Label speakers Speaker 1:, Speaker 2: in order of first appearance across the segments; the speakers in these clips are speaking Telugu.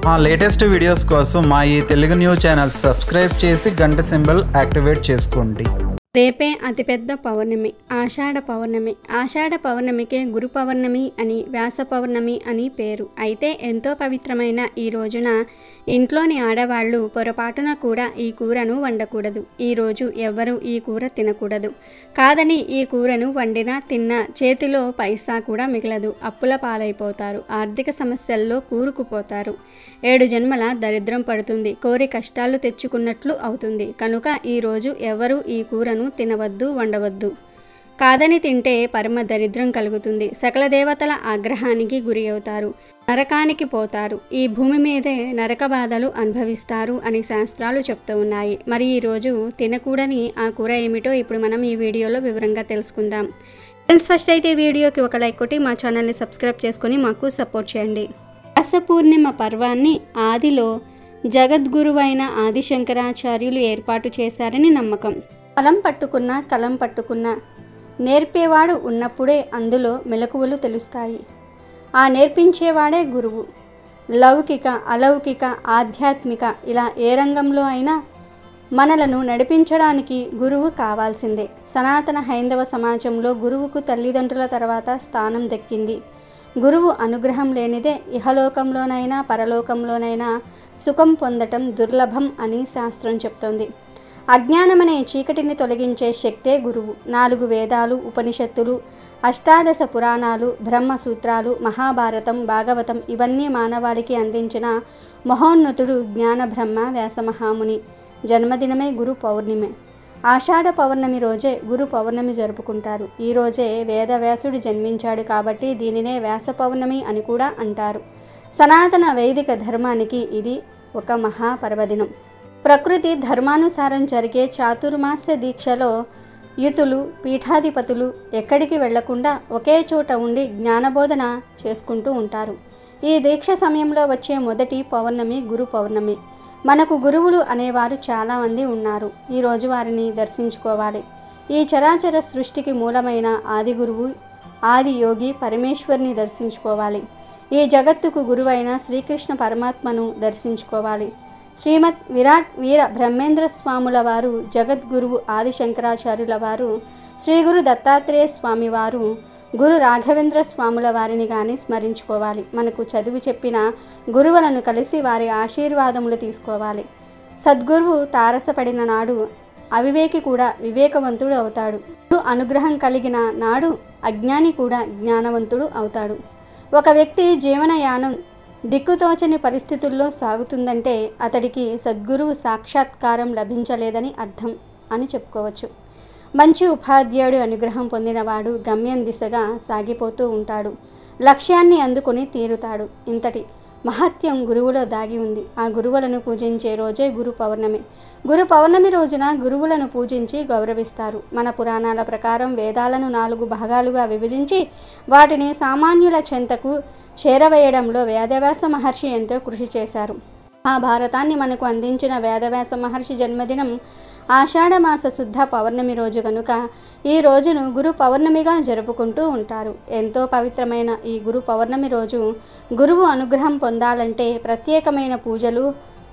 Speaker 1: మా లేటెస్ట్ వీడియోస్ కోసం మా ఈ తెలుగు న్యూస్ ఛానల్ సబ్స్క్రైబ్ చేసి గంట సింబల్ యాక్టివేట్ చేసుకోండి.
Speaker 2: రేపే అతిపెద్ద పౌర్ణమి ఆషాఢ పౌర్ణమి. ఆషాఢ పౌర్ణమికే గురు పౌర్ణమి అని, వ్యాస పౌర్ణమి అని పేరు. అయితే ఎంతో పవిత్రమైన ఈ రోజున ఇంట్లోని ఆడవాళ్ళు పొరపాటున కూడా ఈ కూరను వండకూడదు. ఈరోజు ఎవ్వరూ ఈ కూర తినకూడదు. కాదని ఈ కూరను వండినా తిన్నా చేతిలో పైసా కూడా మిగలదు. అప్పుల పాలైపోతారు. ఆర్థిక సమస్యల్లో కూరుకుపోతారు. 7 జన్మల దరిద్రం పడుతుంది. కోరి కష్టాలు తెచ్చుకున్నట్లు అవుతుంది. కనుక ఈరోజు ఎవరు ఈ కూరను తినవద్దు, వండవద్దు. కాదని తింటే పరమ దరిద్రం కలుగుతుంది. సకల దేవతల ఆగ్రహానికి గురి అవుతారు. నరకానికి పోతారు. ఈ భూమి మీదే నరక బాధలు అనుభవిస్తారు అని శాస్త్రాలు చెప్తూ ఉన్నాయి. మరి ఈరోజు తినకూడని ఆ కూర ఏమిటో ఇప్పుడు మనం ఈ వీడియోలో వివరంగా తెలుసుకుందాం. ఫ్రెండ్స్, ఫస్ట్ అయితే ఈ వీడియోకి ఒక లైక్ కొట్టి మా ఛానల్ని సబ్స్క్రైబ్ చేసుకొని మాకు సపోర్ట్ చేయండి. వ్యాస పూర్ణిమ పర్వాన్ని ఆదిలో జగద్గురువైన ఆదిశంకరాచార్యులు ఏర్పాటు చేశారని నమ్మకం. కలం పట్టుకున్న కలం పట్టుకున్న నేర్పేవాడు ఉన్నప్పుడే అందులో మెలకువలు తెలుస్తాయి. ఆ నేర్పించేవాడే గురువు. లౌకిక, అలౌకిక, ఆధ్యాత్మిక ఇలా ఏ రంగంలో అయినా మనలను నడిపించడానికి గురువు కావాల్సిందే. సనాతన హైందవ సమాజంలో గురువుకు తల్లిదండ్రుల తర్వాత స్థానం దక్కింది. గురువు అనుగ్రహం లేనిదే ఇహలోకంలోనైనా పరలోకంలోనైనా సుఖం పొందటం దుర్లభం అని శాస్త్రం చెప్తోంది. అజ్ఞానమనే చీకటిని తొలగించే శక్తే గురువు. 4 వేదాలు, ఉపనిషత్తులు, 18 పురాణాలు, బ్రహ్మసూత్రాలు, మహాభారతం, భాగవతం ఇవన్నీ మానవాళికి అందించిన మహోన్నతుడు జ్ఞాన బ్రహ్మ వ్యాసమహాముని జన్మదినమే గురు పౌర్ణమి. ఆషాఢ పౌర్ణమి రోజే గురు పౌర్ణమి జరుపుకుంటారు. ఈ రోజే వేదవ్యాసుడు జన్మించాడు కాబట్టి దీనినే వ్యాస పౌర్ణమి అని కూడా అంటారు. సనాతన వైదిక ధర్మానికి ఇది ఒక మహాపర్వదినం. ప్రకృతి ధర్మానుసారం జరిగే చాతుర్మాస్య దీక్షలో యుతులు, పీఠాధిపతులు ఎక్కడికి వెళ్లకుండా ఒకే చోట ఉండి జ్ఞానబోధన చేసుకుంటూ ఉంటారు. ఈ దీక్ష సమయంలో వచ్చే మొదటి పౌర్ణమి గురు పౌర్ణమి. మనకు గురువులు అనేవారు చాలామంది ఉన్నారు. ఈరోజు వారిని దర్శించుకోవాలి. ఈ చరాచర సృష్టికి మూలమైన ఆది గురువు, ఆది యోగి పరమేశ్వరుని దర్శించుకోవాలి. ఈ జగత్తుకు గురువైన శ్రీకృష్ణ పరమాత్మను దర్శించుకోవాలి. శ్రీమద్ విరాట్ వీర బ్రహ్మేంద్ర స్వాముల వారు, జగద్గురువు ఆదిశంకరాచార్యుల వారు, శ్రీ గురు దత్తాత్రేయ స్వామి వారు, గురు రాఘవేంద్ర స్వాముల వారిని కానీ స్మరించుకోవాలి. మనకు చదువు చెప్పిన గురువులను కలిసి వారి ఆశీర్వాదములు తీసుకోవాలి. సద్గురువు తారసపడిన నాడు అవివేకి కూడా వివేకవంతుడు అవుతాడు. గురు అనుగ్రహం కలిగిన నాడు అజ్ఞాని కూడా జ్ఞానవంతుడు అవుతాడు. ఒక వ్యక్తి జీవనయానం దిక్కుతోచని పరిస్థితుల్లో సాగుతుందంటే అతడికి సద్గురువు సాక్షాత్కారం లభించలేదని అర్థం అని చెప్పుకోవచ్చు. మంచి ఉపాధ్యాయుడు అనుగ్రహం పొందినవాడు గమ్యం దిశగా సాగిపోతూ ఉంటాడు. లక్ష్యాన్ని అందుకొని తీరుతాడు. ఇంతటి మహత్యం గురువులో దాగి ఉంది. ఆ గురువులను పూజించే రోజే గురు పౌర్ణమి. గురు పౌర్ణమి రోజున గురువులను పూజించి గౌరవిస్తారు. మన పురాణాల ప్రకారం వేదాలను 4 భాగాలుగా విభజించి వాటిని సామాన్యుల చెంతకు చేరవేయడంలో వేదవ్యాస మహర్షి ఎంతో కృషి చేశారు. ఆ భారతాన్ని మనకు అందించిన వేదవ్యాస మహర్షి జన్మదినం ఆషాఢమాస శుద్ధ పౌర్ణమి రోజు కనుక ఈ రోజును గురు పౌర్ణమిగా జరుపుకుంటూ ఉంటారు. ఎంతో పవిత్రమైన ఈ గురు పౌర్ణమి రోజు గురువు అనుగ్రహం పొందాలంటే ప్రత్యేకమైన పూజలు,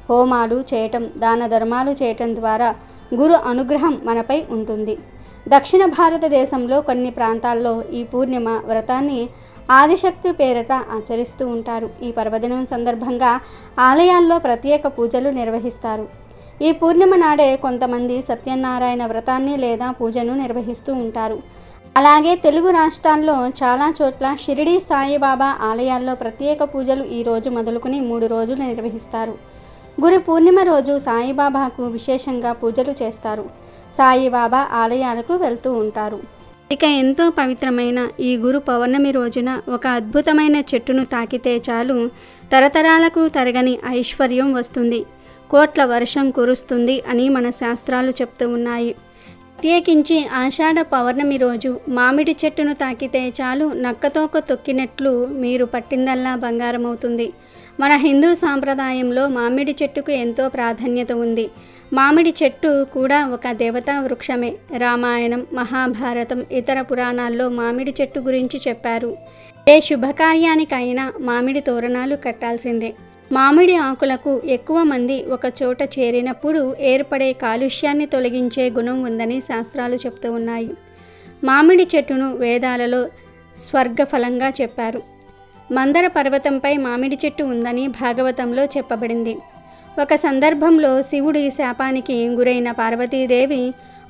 Speaker 2: హోమాలు చేయటం, దాన ధర్మాలు చేయటం ద్వారా గురు అనుగ్రహం మనపై ఉంటుంది. దక్షిణ భారతదేశంలో కొన్ని ప్రాంతాల్లో ఈ పూర్ణిమ వ్రతాన్ని ఆదిశక్తి పేరిట ఆచరిస్తూ ఉంటారు. ఈ పర్వదినం సందర్భంగా ఆలయాల్లో ప్రత్యేక పూజలు నిర్వహిస్తారు. ఈ పూర్ణిమ నాడే కొంతమంది సత్యనారాయణ వ్రతాన్ని లేదా పూజను నిర్వహిస్తూ ఉంటారు. అలాగే తెలుగు రాష్ట్రాల్లో చాలా చోట్ల షిరిడి సాయిబాబా ఆలయాల్లో ప్రత్యేక పూజలు ఈ రోజు మొదలుకొని 3 రోజులు నిర్వహిస్తారు. గురు పూర్ణిమ రోజు సాయిబాబాకు విశేషంగా పూజలు చేస్తారు. సాయిబాబా ఆలయాలకు వెళ్తూ ఉంటారు. ఇక ఎంతో పవిత్రమైన ఈ గురు పౌర్ణమి రోజున ఒక అద్భుతమైన చెట్టును తాకితే చాలు తరతరాలకు తరగని ఐశ్వర్యం వస్తుంది, కోట్ల వర్షం కురుస్తుంది అని మన శాస్త్రాలు చెప్తూ ఉన్నాయి. ప్రత్యేకించి ఆషాఢ పౌర్ణమి రోజు మామిడి చెట్టును తాకితే చాలు నక్కతోక తొక్కినట్లు మీరు పట్టిందల్లా బంగారం అవుతుంది. మన హిందూ సాంప్రదాయంలో మామిడి చెట్టుకు ఎంతో ప్రాధాన్యత ఉంది. మామిడి చెట్టు కూడా ఒక దేవతా వృక్షమే. రామాయణం, మహాభారతం, ఇతర పురాణాల్లో మామిడి చెట్టు గురించి చెప్పారు. ఏ శుభకార్యానికైనా మామిడి తోరణాలు కట్టాల్సిందే. మామిడి ఆకులకు ఎక్కువ మంది ఒక చోట చేరినప్పుడు ఏర్పడే కాలుష్యాన్ని తొలగించే గుణం ఉందని శాస్త్రాలు చెప్తూ ఉన్నాయి. మామిడి చెట్టును వేదాలలో స్వర్గఫలంగా చెప్పారు. మందర పర్వతంపై మామిడి చెట్టు ఉందని భాగవతంలో చెప్పబడింది. ఒక సందర్భంలో శివుడి శాపానికి గురైన పార్వతీదేవి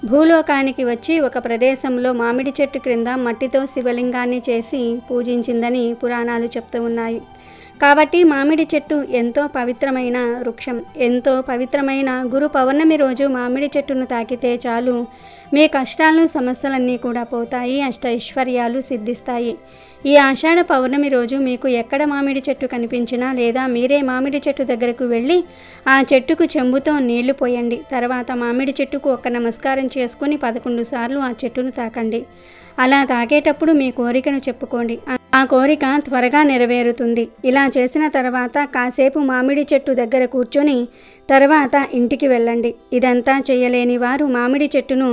Speaker 2: భూలోకానికి వచ్చి ఒక ప్రదేశంలో మామిడి చెట్టు క్రింద మట్టితో శివలింగాన్ని చేసి పూజించిందని పురాణాలు చెప్తూ ఉన్నాయి. కాబట్టి మామిడి చెట్టు ఎంతో పవిత్రమైన వృక్షం. ఎంతో పవిత్రమైన గురు పౌర్ణమి రోజు మామిడి చెట్టును తాకితే చాలు, మీ కష్టాలు సమస్యలన్నీ కూడా పోతాయి, అష్టైశ్వర్యాలు సిద్ధిస్తాయి. ఈ ఆషాఢ పౌర్ణమి రోజు మీకు ఎక్కడ మామిడి చెట్టు కనిపించినా లేదా మీరే మామిడి చెట్టు దగ్గరకు వెళ్ళి ఆ చెట్టుకు చెంబుతో నీళ్లు పోయండి. తర్వాత మామిడి చెట్టుకు ఒక్క నమస్కారం చేసుకుని 11 సార్లు ఆ చెట్టును తాకండి. అలా తాకేటప్పుడు మీ కోరికను చెప్పుకోండి. ఆ కోరిక త్వరగా నెరవేరుతుంది. ఇలా చేసిన తర్వాత కాసేపు మామిడి చెట్టు దగ్గర కూర్చొని తర్వాత ఇంటికి వెళ్ళండి. ఇదంతా చేయలేని వారు మామిడి చెట్టును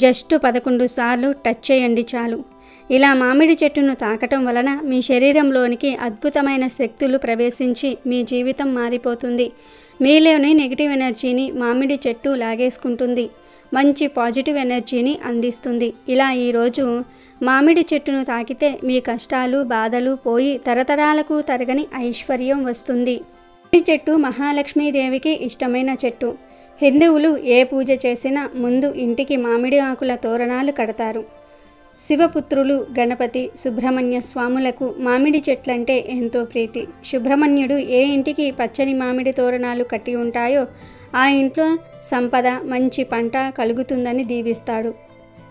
Speaker 2: జస్ట్ 11 సార్లు టచ్ చేయండి చాలు. ఇలా మామిడి చెట్టును తాకటం వలన మీ శరీరంలోనికి అద్భుతమైన శక్తులు ప్రవేశించి మీ జీవితం మారిపోతుంది. మీలోని నెగిటివ్ ఎనర్జీని మామిడి చెట్టు లాగేసుకుంటుంది. మంచి పాజిటివ్ ఎనర్జీని అందిస్తుంది. ఇలా ఈరోజు మామిడి చెట్టును తాకితే మీ కష్టాలు బాధలు పోయి తరతరాలకు తరగని ఐశ్వర్యం వస్తుంది. మామిడి చెట్టు మహాలక్ష్మీదేవికి ఇష్టమైన చెట్టు. హిందువులు ఏ పూజ చేసినా ముందు ఇంటికి మామిడి ఆకుల తోరణాలు కడతారు. శివపుత్రులు గణపతి, సుబ్రహ్మణ్య స్వాములకు మామిడి చెట్లంటే ఎంతో ప్రీతి. సుబ్రహ్మణ్యుడు ఏ ఇంటికి పచ్చని మామిడి తోరణాలు కట్టి ఉంటాయో ఆ ఇంట్లో సంపద, మంచి పంట కలుగుతుందని దీవిస్తాడు.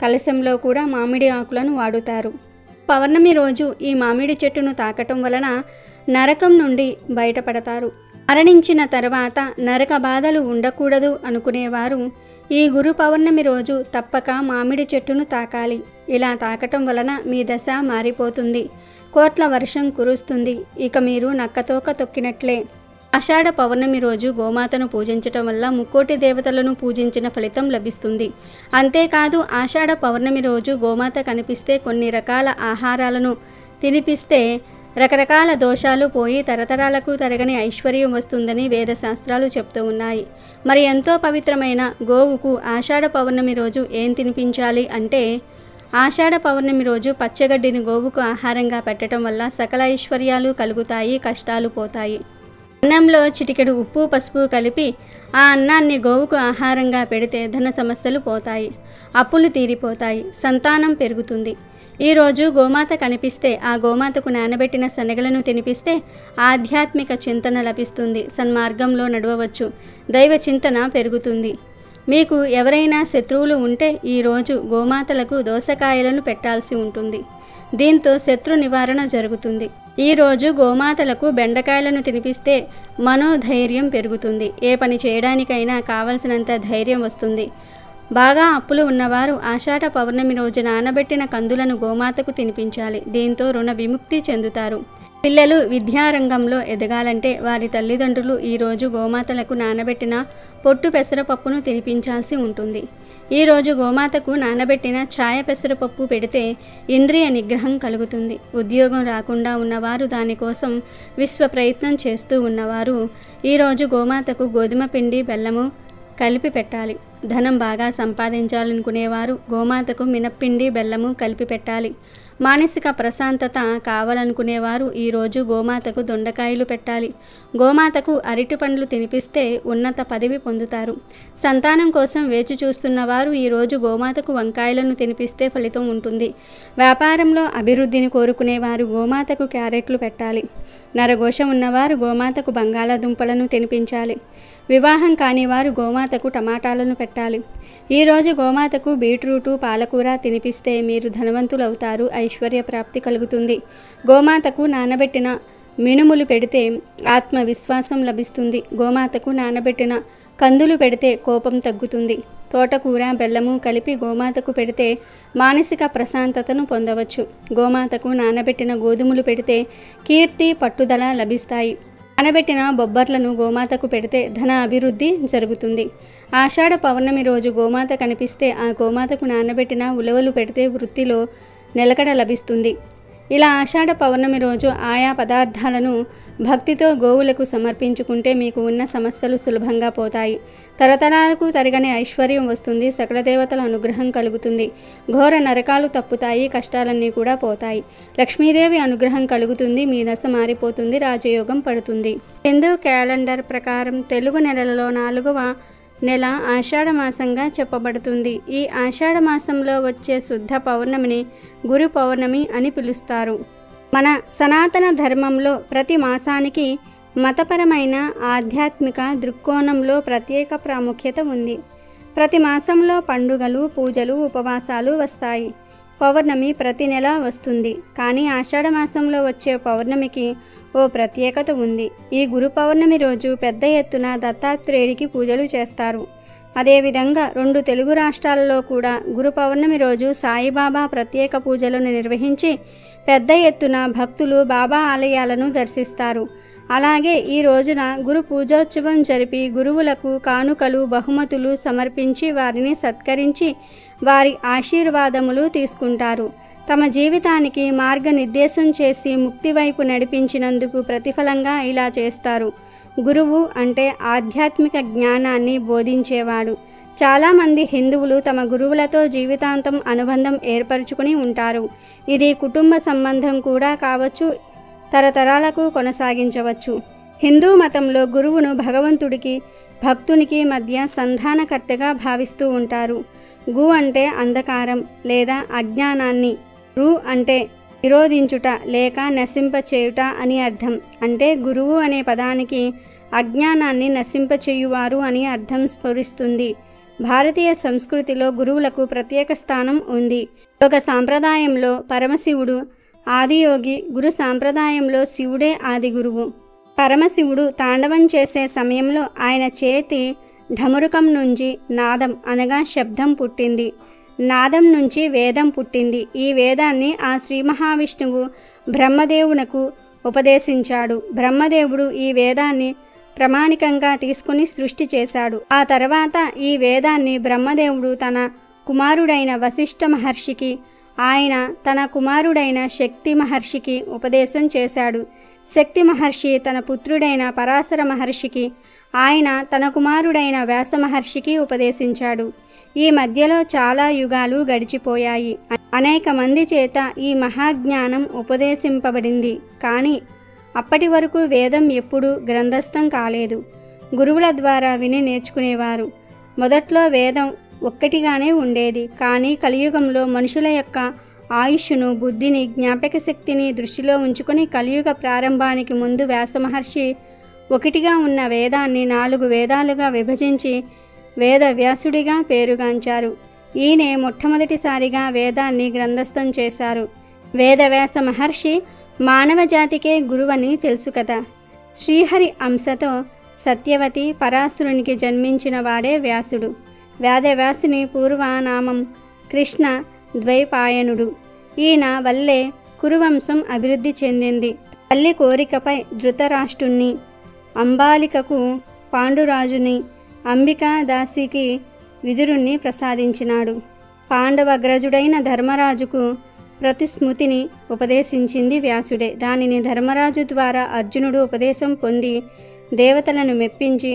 Speaker 2: కలశంలో కూడా మామిడి ఆకులను వాడుతారు. పౌర్ణమి రోజు ఈ మామిడి చెట్టును తాకటం వలన నరకం నుండి బయటపడతారు. మరణించిన తర్వాత నరక బాధలు ఉండకూడదు అనుకునేవారు ఈ గురు పౌర్ణమి రోజు తప్పక మామిడి చెట్టును తాకాలి. ఇలా తాకటం వలన మీ దశ మారిపోతుంది. కోట్ల వర్షం కురుస్తుంది. ఇక మీరు నక్కతోక తొక్కినట్లే. ఆషాఢ పౌర్ణమి రోజు గోమాతను పూజించటం వల్ల ముక్కోటి దేవతలను పూజించిన ఫలితం లభిస్తుంది. అంతేకాదు ఆషాఢ పౌర్ణమి రోజు గోమాత కనిపిస్తే కొన్ని రకాల ఆహారాలను తినిపిస్తే రకరకాల దోషాలు పోయి తరతరాలకు తరగని ఐశ్వర్యం వస్తుందని వేదశాస్త్రాలు చెప్తూ ఉన్నాయి. మరి ఎంతో పవిత్రమైన గోవుకు ఆషాఢ పౌర్ణమి రోజు ఏం తినిపించాలి అంటే, ఆషాఢ పౌర్ణమి రోజు పచ్చగడ్డిని గోవుకు ఆహారంగా పెట్టడం వల్ల సకల ఐశ్వర్యాలు కలుగుతాయి, కష్టాలు పోతాయి. అన్నంలో చిటికెడు ఉప్పు పసుపు కలిపి ఆ అన్నాన్ని గోవుకు ఆహారంగా పెడితే ధన సమస్యలు పోతాయి, అప్పులు తీరిపోతాయి, సంతానం పెరుగుతుంది. ఈరోజు గోమాత కనిపిస్తే ఆ గోమాతకు నానబెట్టిన శనగలను తినిపిస్తే ఆధ్యాత్మిక చింతన లభిస్తుంది. సన్మార్గంలో నడవవచ్చు, దైవ చింతన పెరుగుతుంది. మీకు ఎవరైనా శత్రువులు ఉంటే ఈరోజు గోమాతలకు దోసకాయలను పెట్టాల్సి ఉంటుంది. దీంతో శత్రు నివారణ జరుగుతుంది. ఈరోజు గోమాతలకు బెండకాయలను తినిపిస్తే మనోధైర్యం పెరుగుతుంది. ఏ పని చేయడానికైనా కావలసినంత ధైర్యం వస్తుంది. బాగా అప్పులు ఉన్నవారు ఆషాఢ పౌర్ణమి రోజు నానబెట్టిన కందులను గోమాతకు తినిపించాలి. దీంతో రుణ విముక్తి చెందుతారు. పిల్లలు విద్యారంగంలో ఎదగాలంటే వారి తల్లిదండ్రులు ఈరోజు గోమాతలకు నానబెట్టిన పొట్టు పెసరపప్పును తినిపించాల్సి ఉంటుంది. ఈరోజు గోమాతకు నానబెట్టిన ఛాయ పెసరపప్పు పెడితే ఇంద్రియ నిగ్రహం కలుగుతుంది. ఉద్యోగం రాకుండా ఉన్నవారు, దానికోసం విశ్వ ప్రయత్నం చేస్తూ ఉన్నవారు ఈరోజు గోమాతకు గోధుమ పిండి, బెల్లము కలిపి పెట్టాలి. ధనం బాగా సంపాదించాలనుకునేవారు గోమాతకు మినప్పిండి, బెల్లము కలిపి పెట్టాలి. మానసిక ప్రశాంతత కావాలనుకునేవారు ఈరోజు గోమాతకు దొండకాయలు పెట్టాలి. గోమాతకు అరటి పండ్లు తినిపిస్తే ఉన్నత పదవి పొందుతారు. సంతానం కోసం వేచి చూస్తున్నవారు ఈరోజు గోమాతకు వంకాయలను తినిపిస్తే ఫలితం ఉంటుంది. వ్యాపారంలో అభివృద్ధిని కోరుకునేవారు గోమాతకు క్యారెట్లు పెట్టాలి. నరఘోషం ఉన్నవారు గోమాతకు బంగాళాదుంపలను తినిపించాలి. వివాహం కానివారు గోమాతకు టమాటాలను పెట్టాలి. ఈరోజు గోమాతకు బీట్రూటు, పాలకూర తినిపిస్తే మీరు ధనవంతులవుతారు, ఐశ్వర్య ప్రాప్తి కలుగుతుంది. గోమాతకు నానబెట్టిన మినుములు పెడితే ఆత్మవిశ్వాసం లభిస్తుంది. గోమాతకు నానబెట్టిన కందులు పెడితే కోపం తగ్గుతుంది. తోటకూర, బెల్లము కలిపి గోమాతకు పెడితే మానసిక ప్రశాంతతను పొందవచ్చు. గోమాతకు నానబెట్టిన గోధుమలు పెడితే కీర్తి, పట్టుదల లభిస్తాయి. నానబెట్టిన బొబ్బర్లను గోమాతకు పెడితే ధన అభివృద్ధి జరుగుతుంది. ఆషాఢ పౌర్ణమి రోజు గోమాత కనిపిస్తే ఆ గోమాతకు నానబెట్టిన ఉలవలు పెడితే వృత్తిలో నిలకడ లభిస్తుంది. ఇలా ఆషాఢ పౌర్ణమి రోజు ఆయా పదార్థాలను భక్తితో గోవులకు సమర్పించుకుంటే మీకు ఉన్న సమస్యలు సులభంగా పోతాయి. తరతరాలకు తరగని ఐశ్వర్యం వస్తుంది. సకల దేవతల అనుగ్రహం కలుగుతుంది. ఘోర నరకాలు తప్పుతాయి. కష్టాలన్నీ కూడా పోతాయి. లక్ష్మీదేవి అనుగ్రహం కలుగుతుంది. మీ దశ మారిపోతుంది. రాజయోగం పడుతుంది. హిందూ క్యాలెండర్ ప్రకారం తెలుగు నెలలలో 4వ నెల ఆషాఢ మాసంగా చెప్పబడుతుంది. ఈ ఆషాఢ మాసంలో వచ్చే శుద్ధ పౌర్ణమిని గురు పౌర్ణమి అని పిలుస్తారు. మన సనాతన ధర్మంలో ప్రతి మాసానికి మతపరమైన ఆధ్యాత్మిక దృక్కోణంలో ప్రత్యేక ప్రాముఖ్యత ఉంది. ప్రతి మాసంలో పండుగలు, పూజలు, ఉపవాసాలు వస్తాయి. పౌర్ణమి ప్రతి నెల వస్తుంది. కానీ ఆషాఢ మాసంలో వచ్చే పౌర్ణమికి ఓ ప్రత్యేకత ఉంది. ఈ గురు పౌర్ణమి రోజు పెద్ద ఎత్తున దత్తాత్రేయుడికి పూజలు చేస్తారు. అదేవిధంగా 2 తెలుగు రాష్ట్రాలలో కూడా గురు పౌర్ణమి రోజు సాయిబాబా ప్రత్యేక పూజలను నిర్వహించి పెద్ద ఎత్తున భక్తులు బాబా ఆలయాలను దర్శిస్తారు. అలాగే ఈ రోజున గురు పూజోత్సవం జరిపి గురువులకు కానుకలు, బహుమతులు సమర్పించి వారిని సత్కరించి వారి ఆశీర్వాదములు తీసుకుంటారు. తమ జీవితానికి మార్గనిర్దేశం చేసి ముక్తి వైపు నడిపించినందుకు ప్రతిఫలంగా ఇలా చేస్తారు. గురువు అంటే ఆధ్యాత్మిక జ్ఞానాన్ని బోధించేవాడు. చాలామంది హిందువులు తమ గురువులతో జీవితాంతం అనుబంధం ఏర్పరచుకుని ఉంటారు. ఇది కుటుంబ సంబంధం కూడా కావచ్చు, తరతరాలకు కొనసాగించవచ్చు. హిందూ మతంలో గురువును భగవంతుడికి, భక్తునికి మధ్య సంధానకర్తగా భావిస్తూ ఉంటారు. గు అంటే అంధకారం లేదా అజ్ఞానాన్ని, రు అంటే నిరోధించుట లేక నశింపచేయుట అని అర్థం. అంటే గురువు అనే పదానికి అజ్ఞానాన్ని నశింపచేయువారు అని అర్థం స్ఫురిస్తుంది. భారతీయ సంస్కృతిలో గురువులకు ప్రత్యేక స్థానం ఉంది. యోగ సాంప్రదాయంలో పరమశివుడు ఆదియోగి, గురు సాంప్రదాయంలో శివుడే ఆది గురువు. పరమశివుడు తాండవం చేసే సమయంలో ఆయన చేతి ఢమరుకం నుంచి నాదం అనగా శబ్దం పుట్టింది. నాదం నుంచి వేదం పుట్టింది. ఈ వేదాన్ని ఆ శ్రీ మహావిష్ణువు బ్రహ్మదేవునకు ఉపదేశించాడు. బ్రహ్మదేవుడు ఈ వేదాన్ని ప్రామాణికంగా తీసుకుని సృష్టి చేశాడు. ఆ తర్వాత ఈ వేదాన్ని బ్రహ్మదేవుడు తన కుమారుడైన వశిష్ఠ మహర్షికి, ఆయన తన కుమారుడైన శక్తి మహర్షికి ఉపదేశం చేశాడు. శక్తి మహర్షి తన పుత్రుడైన పరాశర మహర్షికి, ఆయన తన కుమారుడైన వ్యాస మహర్షికి ఉపదేశించాడు. ఈ మధ్యలో చాలా యుగాలు గడిచిపోయాయి. అనేక మంది చేత ఈ మహాజ్ఞానం ఉపదేశింపబడింది. కానీ అప్పటి వరకు వేదం ఎప్పుడూ గ్రంథస్థం కాలేదు. గురువుల ద్వారా విని నేర్చుకునేవారు. మొదట్లో వేదం ఒక్కటిగానే ఉండేది. కానీ కలియుగంలో మనుషుల యొక్క ఆయుష్ను, బుద్ధిని, జ్ఞాపక శక్తిని దృష్టిలో ఉంచుకొని కలియుగ ప్రారంభానికి ముందు వ్యాస మహర్షి ఒకటిగా ఉన్న వేదాన్ని 4 వేదాలుగా విభజించి వేద వ్యాసుడిగా పేరుగాంచారు. ఈయనే మొట్టమొదటిసారిగా వేదాన్ని గ్రంథస్థం చేశారు. వేదవ్యాస మహర్షి మానవ జాతికే గురువని తెలుసు కదా. శ్రీహరి అంశతో సత్యవతి పరాశరునికి జన్మించిన వాడే వ్యాసుడు. వేదవ్యాసుని పూర్వనామం కృష్ణ ద్వైపాయనుడు. ఈయన వల్లే కురువంశం అభివృద్ధి చెందింది. తల్లి కోరికపై ధృతరాష్ట్రుణ్ణి, అంబాలికకు పాండురాజుని, అంబికా దాసికి విదురుణ్ణి ప్రసాదించినాడు. పాండవగ్రజుడైన ధర్మరాజుకు ప్రతిస్మృతిని ఉపదేశించింది వ్యాసుడే. దానిని ధర్మరాజు ద్వారా అర్జునుడు ఉపదేశం పొంది దేవతలను మెప్పించి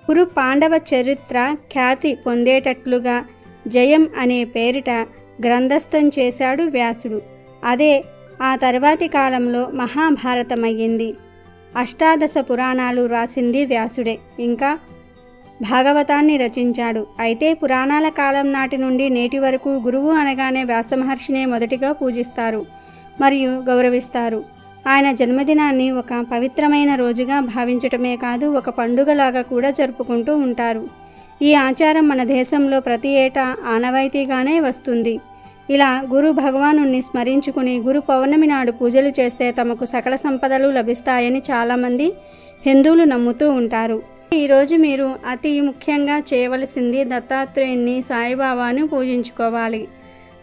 Speaker 2: కురు పాండవ చరిత్ర ఖ్యాతి పొందేటట్లుగా జయం అనే పేరిట గ్రంథస్థం చేశాడు వ్యాసుడు. అదే ఆ తర్వాతి కాలంలో మహాభారతమయ్యింది. 18 పురాణాలు రాసింది వ్యాసుడే. ఇంకా భాగవతాన్ని రచించాడు. అయితే పురాణాల కాలం నాటి నుండి నేటి వరకు గురువు అనగానే వ్యాస మహర్షినే మొదటిగా పూజిస్తారు మరియు గౌరవిస్తారు. ఆయన జన్మదినాన్ని ఒక పవిత్రమైన రోజుగా భావించటమే కాదు, ఒక పండుగలాగా కూడా జరుపుకుంటూ ఉంటారు. ఈ ఆచారం మన దేశంలో ప్రతి ఏటా ఆనవాయితీగానే వస్తుంది. ఇలా గురు భగవానుణ్ణి స్మరించుకుని గురు పౌర్ణమి నాడు పూజలు చేస్తే తమకు సకల సంపదలు లభిస్తాయని చాలామంది హిందువులు నమ్ముతూ ఉంటారు. ఈరోజు మీరు అతి ముఖ్యంగా చేయవలసింది దత్తాత్రేయుని, సాయిబాబాను పూజించుకోవాలి.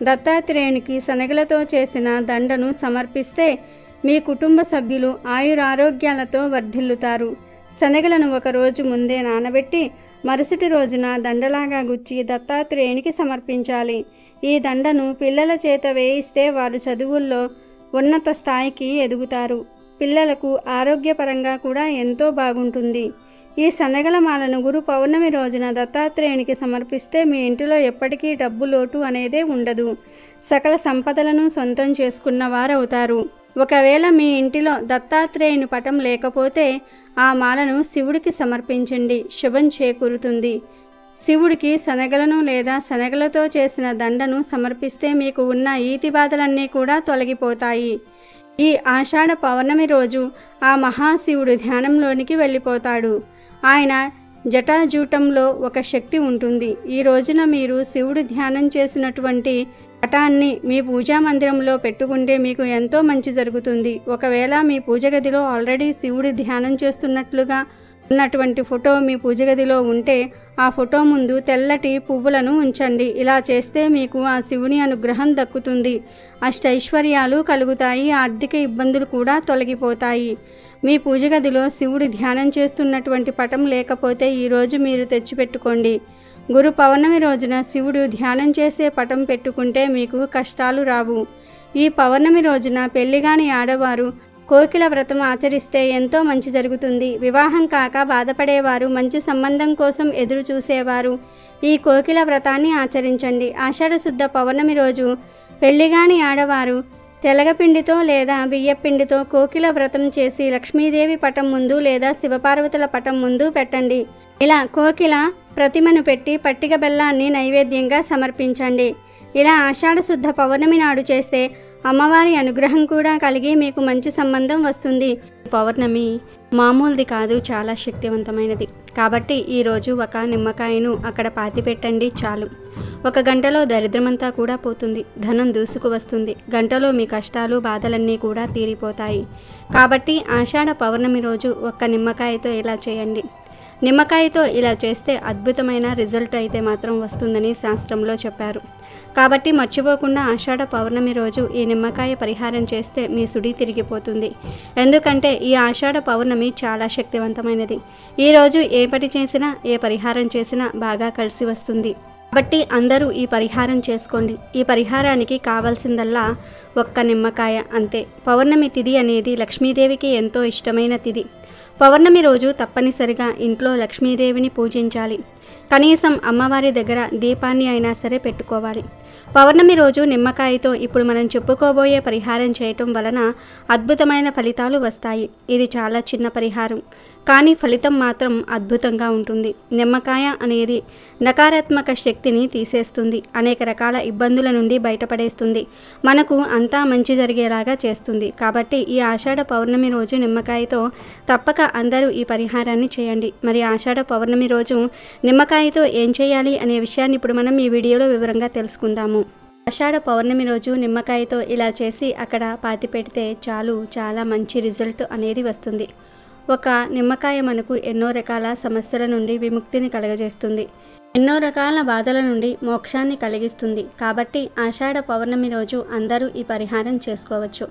Speaker 2: దత్తాత్రేయునికి శనగలతో చేసిన దండను సమర్పిస్తే మీ కుటుంబ సభ్యులు ఆయురారోగ్యాలతో వర్ధిల్లుతారు. శనగలను ఒకరోజు ముందే నానబెట్టి మరుసటి రోజున దండలాగా గుచ్చి దత్తాత్రేయునికి సమర్పించాలి. ఈ దండను పిల్లల చేత వేయిస్తే వారు చదువుల్లో ఉన్నత స్థాయికి ఎదుగుతారు. పిల్లలకు ఆరోగ్యపరంగా కూడా ఎంతో బాగుంటుంది. ఈ శనగల మాలను గురు పౌర్ణమి రోజున దత్తాత్రేయునికి సమర్పిస్తే మీ ఇంటిలో ఎప్పటికీ డబ్బు లోటు అనేదే ఉండదు. సకల సంపదలను సొంతం చేసుకున్న వారవుతారు. ఒకవేళ మీ ఇంటిలో దత్తాత్రేయుని పటం లేకపోతే ఆ మాలను శివుడికి సమర్పించండి, శుభం చేకూరుతుంది. శివుడికి శనగలను లేదా శనగలతో చేసిన దండను సమర్పిస్తే మీకు ఉన్న ఈతి బాధలన్నీ కూడా తొలగిపోతాయి. ఈ ఆషాఢ పౌర్ణమి రోజు ఆ మహాశివుడు ధ్యానంలోనికి వెళ్ళిపోతాడు. ఆయన జటాజూటంలో ఒక శక్తి ఉంటుంది. ఈ రోజున మీరు శివుడు ధ్యానం చేసినటువంటి పటాన్ని మీ పూజా మందిరంలో పెట్టుకుంటే మీకు ఎంతో మంచి జరుగుతుంది. ఒకవేళ మీ పూజ గదిలో ఆల్రెడీ శివుడు ధ్యానం చేస్తున్నట్లుగా ఉన్నటువంటి ఫోటో మీ పూజ గదిలో ఉంటే ఆ ఫోటో ముందు తెల్లటి పువ్వులను ఉంచండి. ఇలా చేస్తే మీకు ఆ శివుని అనుగ్రహం దక్కుతుంది. అష్టైశ్వర్యాలు కలుగుతాయి. ఆర్థిక ఇబ్బందులు కూడా తొలగిపోతాయి. మీ పూజ గదిలో శివుడు ధ్యానం చేస్తున్నటువంటి పటం లేకపోతే ఈరోజు మీరు తెచ్చిపెట్టుకోండి. గురు పౌర్ణమి రోజున శివుడు ధ్యానం చేసే పటం పెట్టుకుంటే మీకు కష్టాలు రావు. ఈ పౌర్ణమి రోజున పెళ్లిగాని ఆడవారు కోకిల వ్రతం ఆచరిస్తే ఎంతో మంచి జరుగుతుంది. వివాహం కాక బాధపడేవారు, మంచి సంబంధం కోసం ఎదురు చూసేవారు ఈ కోకిల వ్రతాన్ని ఆచరించండి. ఆషాఢ శుద్ధ పౌర్ణమి రోజు పెళ్లిగాని ఆడవారు తెలగపిండితో లేదా బియ్యపిండితో కోకిల వ్రతం చేసి లక్ష్మీదేవి పటం ముందు లేదా శివపార్వతుల పటం ముందు పెట్టండి. ఇలా కోకిల ప్రతిమను పెట్టి పట్టిక బెల్లాన్ని నైవేద్యంగా సమర్పించండి. ఇలా ఆషాఢ శుద్ధ పౌర్ణమి నాడు చేస్తే అమ్మవారి అనుగ్రహం కూడా కలిగి మీకు మంచి సంబంధం వస్తుంది. పౌర్ణమి మామూలుది కాదు, చాలా శక్తివంతమైనది. కాబట్టి ఈరోజు ఒక నిమ్మకాయను అక్కడ పాతి పెట్టండి చాలు. 1 గంటలో దరిద్రమంతా కూడా పోతుంది. ధనం దూసుకు వస్తుంది. గంటలో మీ కష్టాలు బాధలన్నీ కూడా తీరిపోతాయి. కాబట్టి ఆషాఢ పౌర్ణమి రోజు 1 నిమ్మకాయతో ఇలా చేయండి. నిమ్మకాయతో ఇలా చేస్తే అద్భుతమైన రిజల్ట్ అయితే మాత్రం వస్తుందని శాస్త్రంలో చెప్పారు. కాబట్టి మర్చిపోకుండా ఆషాఢ పౌర్ణమి రోజు ఈ నిమ్మకాయ పరిహారం చేస్తే మీ సుడి తిరిగిపోతుంది. ఎందుకంటే ఈ ఆషాఢ పౌర్ణమి చాలా శక్తివంతమైనది. ఈరోజు ఏ పని చేసినా, ఏ పరిహారం చేసినా బాగా కలిసి వస్తుంది. కాబట్టి అందరూ ఈ పరిహారం చేసుకోండి. ఈ పరిహారానికి కావాల్సిందల్లా 1 నిమ్మకాయ అంతే. పౌర్ణమి తిథి అనేది లక్ష్మీదేవికి ఎంతో ఇష్టమైన తిథి. పౌర్ణమి రోజు తప్పనిసరిగా ఇంట్లో లక్ష్మీదేవిని పూజించాలి. కనీసం అమ్మవారి దగ్గర దీపాన్ని అయినా సరే పెట్టుకోవాలి. పౌర్ణమి రోజు నిమ్మకాయతో ఇప్పుడు మనం చెప్పుకోబోయే పరిహారం చేయటం వలన అద్భుతమైన ఫలితాలు వస్తాయి. ఇది చాలా చిన్న పరిహారం, కానీ ఫలితం మాత్రం అద్భుతంగా ఉంటుంది. నిమ్మకాయ అనేది నకారాత్మక శక్తిని తీసేస్తుంది. అనేక రకాల ఇబ్బందుల నుండి బయటపడేస్తుంది. మనకు అంతా మంచి జరిగేలాగా చేస్తుంది. కాబట్టి ఈ ఆషాఢ పౌర్ణమి రోజు నిమ్మకాయతో తప్పక అందరూ ఈ పరిహారాన్ని చేయండి. మరి ఆషాఢ పౌర్ణమి రోజు నిమ్మకాయతో ఏం చేయాలి అనే విషయాన్ని ఇప్పుడు మనం ఈ వీడియోలో వివరంగా తెలుసుకుందాము. ఆషాఢ పౌర్ణమి రోజు నిమ్మకాయతో ఇలా చేసి అక్కడ పాతి పెడితే చాలు, చాలా మంచి రిజల్ట్ అనేది వస్తుంది. 1 నిమ్మకాయ మనకు ఎన్నో రకాల సమస్యల నుండి విముక్తిని కలుగజేస్తుంది. ఎన్నో రకాల బాధల నుండి మోక్షాన్ని కలిగిస్తుంది. కాబట్టి ఆషాఢ పౌర్ణమి రోజు అందరూ ఈ పరిహారం చేసుకోవచ్చు.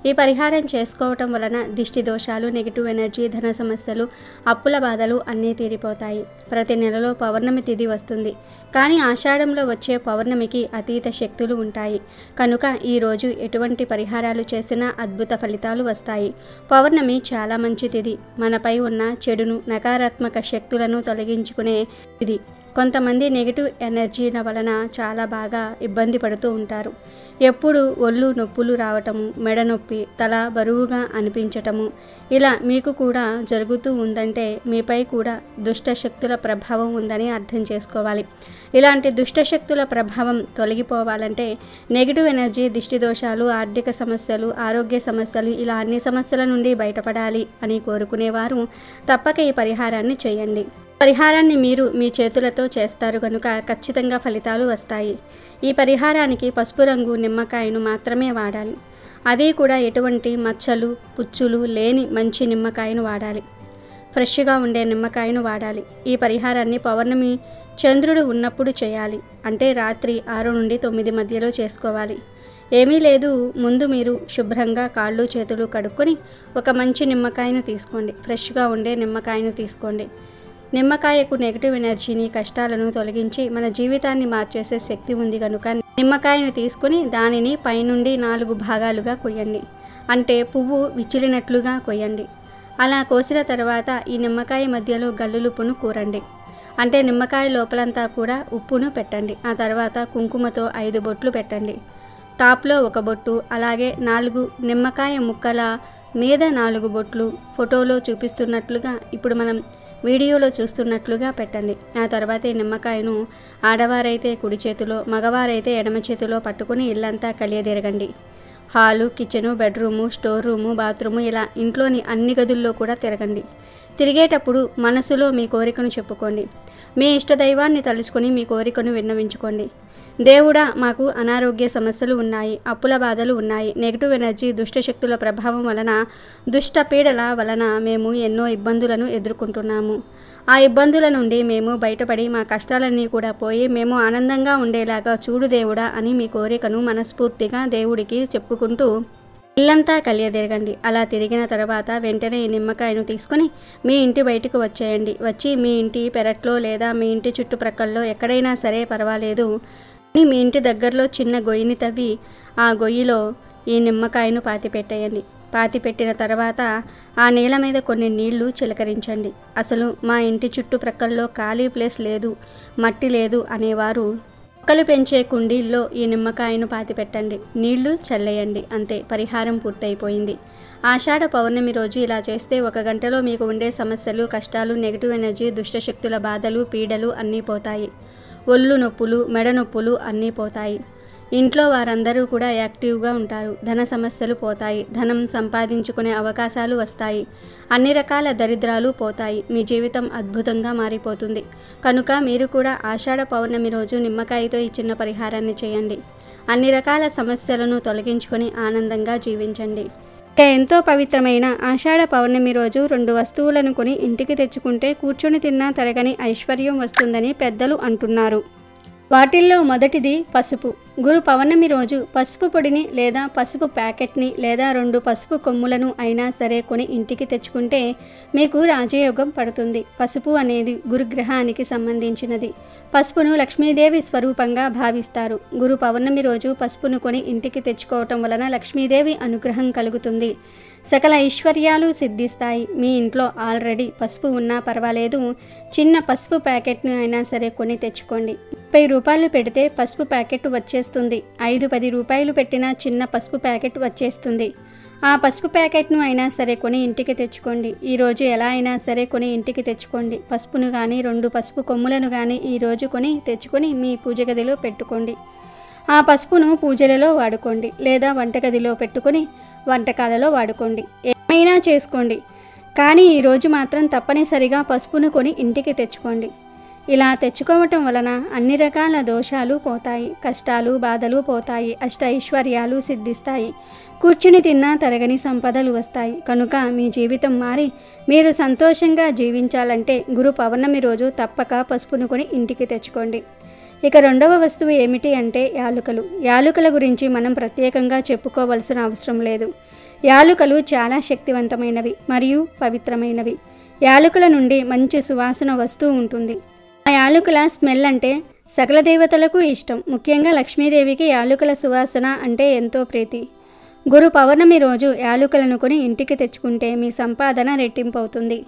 Speaker 2: ఈ పరిహారం చేసుకోవటం వలన దిష్టి దోషాలు, నెగిటివ్ ఎనర్జీ, ధన సమస్యలు, అప్పుల బాధలు అన్నీ తీరిపోతాయి. ప్రతి నెలలో పౌర్ణమి తిథి వస్తుంది. కానీ ఆషాఢంలో వచ్చే పౌర్ణమికి అతీత శక్తులు ఉంటాయి. కనుక ఈరోజు ఎటువంటి పరిహారాలు చేసినా అద్భుత ఫలితాలు వస్తాయి. పౌర్ణమి చాలా మంచి తిథి. మనపై ఉన్న చెడును, నకారాత్మక శక్తులను తొలగించుకునే తిథి. కొంతమంది నెగిటివ్ ఎనర్జీల వలన చాలా బాగా ఇబ్బంది పడుతూ ఉంటారు. ఎప్పుడు ఒళ్ళు నొప్పులు రావటము, మెడ నొప్పి, తల బరువుగా అనిపించటము, ఇలా మీకు కూడా జరుగుతూ ఉందంటే మీపై కూడా దుష్టశక్తుల ప్రభావం ఉందని అర్థం చేసుకోవాలి. ఇలాంటి దుష్టశక్తుల ప్రభావం తొలగిపోవాలంటే నెగిటివ్ ఎనర్జీ, దిష్టి దోషాలు, ఆర్థిక సమస్యలు, ఆరోగ్య సమస్యలు, ఇలా అన్ని సమస్యల నుండి బయటపడాలి అని కోరుకునేవారు తప్పక ఈ పరిహారాన్ని చేయండి. పరిహారాన్ని మీరు మీ చేతులతో చేస్తారు కనుక ఖచ్చితంగా ఫలితాలు వస్తాయి. ఈ పరిహారానికి పసుపు రంగు నిమ్మకాయను మాత్రమే వాడాలి. అది కూడా ఎటువంటి మచ్చలు, పుచ్చులు లేని మంచి నిమ్మకాయను వాడాలి. ఫ్రెష్గా ఉండే నిమ్మకాయను వాడాలి. ఈ పరిహారాన్ని పౌర్ణమి చంద్రుడు ఉన్నప్పుడు చేయాలి. అంటే రాత్రి 6 నుండి 9 మధ్యలో చేసుకోవాలి. ఏమీ లేదు, ముందు మీరు శుభ్రంగా కాళ్ళు చేతులు కడుక్కొని 1 మంచి నిమ్మకాయను తీసుకోండి. ఫ్రెష్గా ఉండే నిమ్మకాయను తీసుకోండి. నిమ్మకాయకు నెగిటివ్ ఎనర్జీని, కష్టాలను తొలగించి మన జీవితాన్ని మార్చేసే శక్తి ఉంది కనుక నిమ్మకాయను తీసుకుని దానిని పైనుండి 4 భాగాలుగా కొయ్యండి. అంటే పువ్వు విచ్చిలినట్లుగా కొయ్యండి. అలా కోసిన తర్వాత ఈ నిమ్మకాయ మధ్యలో గల్లులుప్పును కూరండి. అంటే నిమ్మకాయ లోపలంతా కూడా ఉప్పును పెట్టండి. ఆ తర్వాత కుంకుమతో 5 బొట్లు పెట్టండి. టాప్లో 1 బొట్టు, అలాగే 4 నిమ్మకాయ ముక్కల మీద 4 బొట్లు ఫోటోలో చూపిస్తున్నట్లుగా, ఇప్పుడు మనం వీడియోలో చూస్తున్నట్లుగా పెట్టండి. ఆ తర్వాత ఈ నిమ్మకాయను ఆడవారైతే కుడి చేతిలో, మగవారైతే ఎడమ చేతిలో పట్టుకుని ఇల్లంతా కలియదిరగండి. Hall, kitchen, bedroom, store room, bathroom, ఇలా ఇంట్లోని అన్ని గదుల్లో కూడా తిరగండి. తిరిగేటప్పుడు మనసులో మీ కోరికను చెప్పుకోండి. మీ ఇష్టదైవాన్ని తలుచుకొని మీ కోరికను విన్నవించుకోండి. దేవుడా, మాకు అనారోగ్య సమస్యలు ఉన్నాయి, అప్పుల బాధలు ఉన్నాయి, నెగిటివ్ ఎనర్జీ, దుష్టశక్తుల ప్రభావం వలన, దుష్ట పీడల వలన మేము ఎన్నో ఇబ్బందులను ఎదుర్కొంటున్నాము. ఆ ఇబ్బందుల నుండి మేము బయటపడి మా కష్టాలన్నీ కూడా పోయి మేము ఆనందంగా ఉండేలాగా చూడు దేవుడా అని మీ కోరికను మనస్ఫూర్తిగా దేవుడికి చెప్పుకుంటూ ఇల్లంతా కలియదిరగండి. అలా తిరిగిన తర్వాత వెంటనే ఈ నిమ్మకాయను తీసుకొని మీ ఇంటి బయటకు వచ్చేయండి. వచ్చి మీ ఇంటి పెరట్లో లేదా మీ ఇంటి చుట్టుప్రక్కల్లో ఎక్కడైనా సరే పర్వాలేదు, మీ ఇంటి దగ్గరలో చిన్న గొయ్యిని తవ్వి ఆ గొయ్యిలో ఈ నిమ్మకాయను పాతిపెట్టేయండి. పాతిపెట్టిన తర్వాత ఆ నేల మీద కొన్ని నీళ్లు చిలకరించండి. అసలు మా ఇంటి చుట్టుప్రక్కల్లో ఖాళీ ప్లేస్ లేదు, మట్టి లేదు అనేవారు మొక్కలు పెంచే కుండీల్లో ఈ నిమ్మకాయను పాతిపెట్టండి. నీళ్లు చల్లేయండి. అంతే, పరిహారం పూర్తయిపోయింది. ఆషాఢ పౌర్ణమి రోజు ఇలా చేస్తే 1 గంటలో మీకు ఉండే సమస్యలు, కష్టాలు, నెగిటివ్ ఎనర్జీ, దుష్టశక్తుల బాధలు, పీడలు అన్నీ పోతాయి. ఒళ్ళు నొప్పులు, మెడ నొప్పులు అన్నీ పోతాయి. ఇంట్లో వారందరూ కూడా యాక్టివ్గా ఉంటారు. ధన సమస్యలు పోతాయి. ధనం సంపాదించుకునే అవకాశాలు వస్తాయి. అన్ని రకాల దరిద్రాలు పోతాయి. మీ జీవితం అద్భుతంగా మారిపోతుంది. కనుక మీరు కూడా ఆషాఢ పౌర్ణమి రోజు నిమ్మకాయతో ఈ చిన్న పరిహారాన్ని చేయండి. అన్ని రకాల సమస్యలను తొలగించుకొని ఆనందంగా జీవించండి. ఇక ఎంతో పవిత్రమైన ఆషాఢ పౌర్ణమి రోజు 2 వస్తువులను కొని ఇంటికి తెచ్చుకుంటే కూర్చొని తిన్నా తరగని ఐశ్వర్యం వస్తుందని పెద్దలు అంటున్నారు. వాటిల్లో మొదటిది పసుపు. గురు పౌర్ణమి రోజు పసుపు పొడిని లేదా పసుపు ప్యాకెట్ని లేదా 2 పసుపు కొమ్ములను అయినా సరే కొని ఇంటికి తెచ్చుకుంటే మీకు రాజయోగం పడుతుంది. పసుపు అనేది గురుగ్రహానికి సంబంధించినది. పసుపును లక్ష్మీదేవి స్వరూపంగా భావిస్తారు. గురు పౌర్ణమి రోజు పసుపును కొని ఇంటికి తెచ్చుకోవటం వలన లక్ష్మీదేవి అనుగ్రహం కలుగుతుంది. సకల ఐశ్వర్యాలు సిద్ధిస్తాయి. మీ ఇంట్లో ఆల్రెడీ పసుపు ఉన్నా పర్వాలేదు, చిన్న పసుపు ప్యాకెట్ను అయినా సరే కొని తెచ్చుకోండి. 30 రూపాయలు పెడితే పసుపు ప్యాకెట్ వచ్చేస్తుంది. 5-10 రూపాయలు పెట్టిన చిన్న పసుపు ప్యాకెట్ వచ్చేస్తుంది. ఆ పసుపు ప్యాకెట్ను అయినా సరే కొని ఇంటికి తెచ్చుకోండి. ఈరోజు ఎలా అయినా సరే కొని ఇంటికి తెచ్చుకోండి. పసుపును కానీ 2 పసుపు కొమ్ములను కానీ ఈరోజు కొని తెచ్చుకొని మీ పూజ గదిలో పెట్టుకోండి. ఆ పసుపును పూజలలో వాడుకోండి లేదా వంటగదిలో పెట్టుకొని వంటకాలలో వాడుకోండి. ఏమైనా చేసుకోండి, కానీ ఈరోజు మాత్రం తప్పనిసరిగా పసుపును కొని ఇంటికి తెచ్చుకోండి. ఇలా తెచ్చుకోవటం వలన అన్ని రకాల దోషాలు పోతాయి, కష్టాలు, బాధలు పోతాయి, అష్టైశ్వర్యాలు సిద్ధిస్తాయి. కూర్చుని తిన్నా తరగని సంపదలు వస్తాయి. కనుక మీ జీవితం మారి మీరు సంతోషంగా జీవించాలంటే గురు పౌర్ణమి రోజు తప్పక పసుపును కొని ఇంటికి తెచ్చుకోండి. ఇక 2వ వస్తువు ఏమిటి అంటే యాలుకలు. యాలుకల గురించి మనం ప్రత్యేకంగా చెప్పుకోవాల్సిన అవసరం లేదు. యాలుకలు చాలా శక్తివంతమైనవి మరియు పవిత్రమైనవి. యాలుకల నుండి మంచి సువాసన వస్తూ ఉంటుంది. ఆ యాలుకల స్మెల్ అంటే సకల దేవతలకు ఇష్టం. ముఖ్యంగా లక్ష్మీదేవికి యాలుకల సువాసన అంటే ఎంతో ప్రీతి. గురు పౌర్ణమి రోజు యాలుకలను కొని ఇంటికి తెచ్చుకుంటే మీ సంపాదన రెట్టింపు అవుతుంది.